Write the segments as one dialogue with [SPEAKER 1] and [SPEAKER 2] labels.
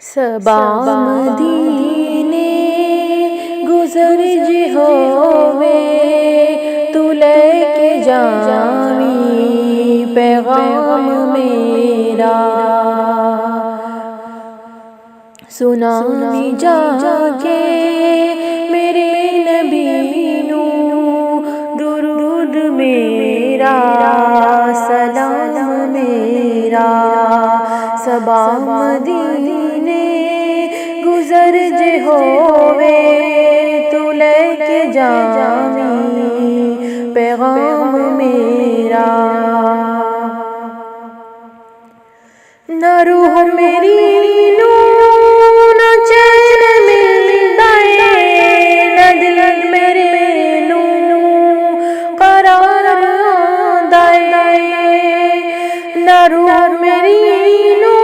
[SPEAKER 1] صبا مدینے گزر جی ہووے تو لے کے جاویں پیغام میرا سناویں جا کے میرے نبی نو درود میرا سلام میرا صبا مدینے گزر جے ہووے تو لے کے جاویں پیغام میرا نہ روح میری نو نہ چین ملدا اے نہ دل میرے نو قرار آندا اے نہ روح میری نو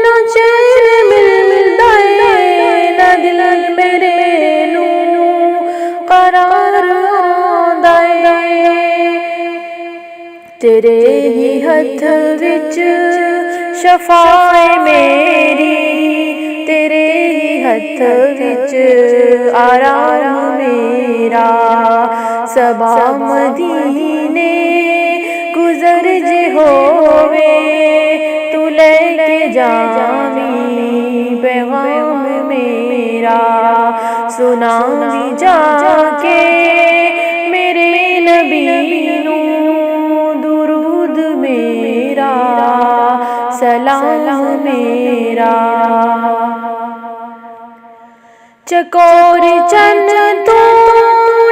[SPEAKER 1] نہ چین ملدا اے نہ دل میرے نو قرار آندا اے تیرے ہی ہتھ وچ شفاء میری تیرے ہی ہتھ وچ آرام میرا صبا مدینے گزر جے ہووے تو لے کے جاویں پیغام میرا سناویں جا کے میرے نبی نو درود میرا سلام میرا چکور چند تو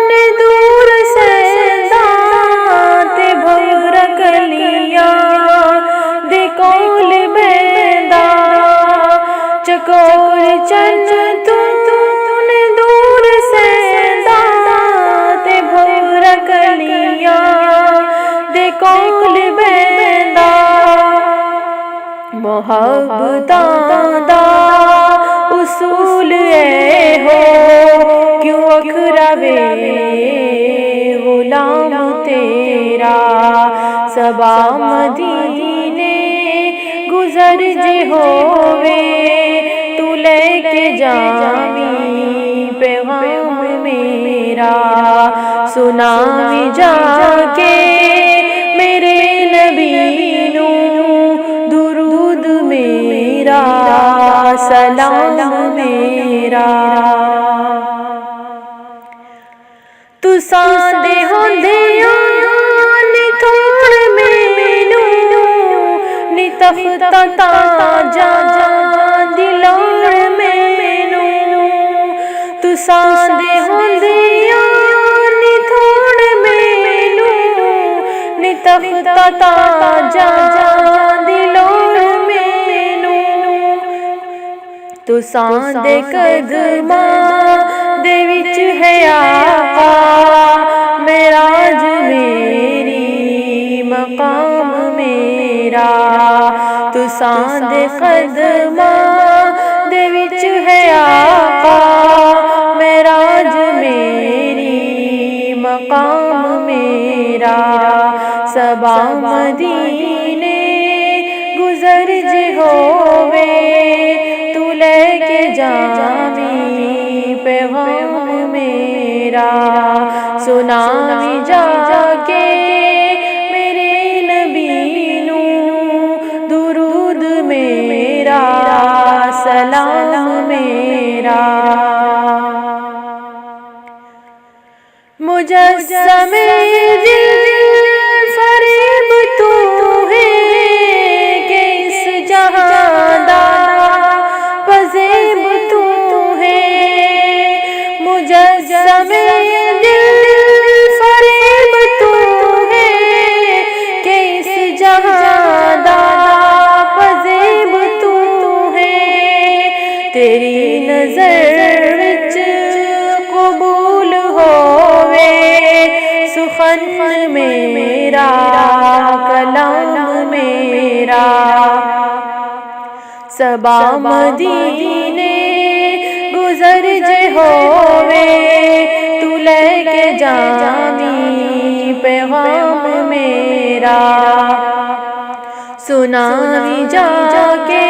[SPEAKER 1] نے دور سیندا تے بھور کلیاں دے کول بیندا چکور چند تو نے دور سیندا تے بھور کلیاں دے کول بیندا محبتاں دا اصول اے ہو کیوں اکھراوے غلام تیرا صبا مدینے گزر جے ہووے تو لے کے جاویں پیغام میرا سناویں جا کے میرے نبی نو درود میرا سلام میرا تساں دے ہوندیاں نی تھوڑ مینوں نی تخت تاجاں دی لوڑ مینوں تساں دے ہوندیاں نی تھوڑ مینوں نی تخت تاجاں دی لوڑ تساں دے قدماں دے وچ ہے آقا معراج میری مقام میرا تساں دے قدماں دے وچ ہے آقا معراج میری مقام میرا صبا مدینے گزر جے ہووے لے کے جاویں پیغام میرا سناویں جا کے میرے نبی نو درود میرا سلام میرا مجسم دل فریب تو ہے کہ اس جہاں دا مجسم دل فریب تو ہے کہ اس جہاں دا فریب تو ہے تیری نظر وچ قبول ہووے سخن میرا کلام میرا صبا مدینے گزر جے ہووے تو لے کے جاویں پیغام میرا سناویں جا کے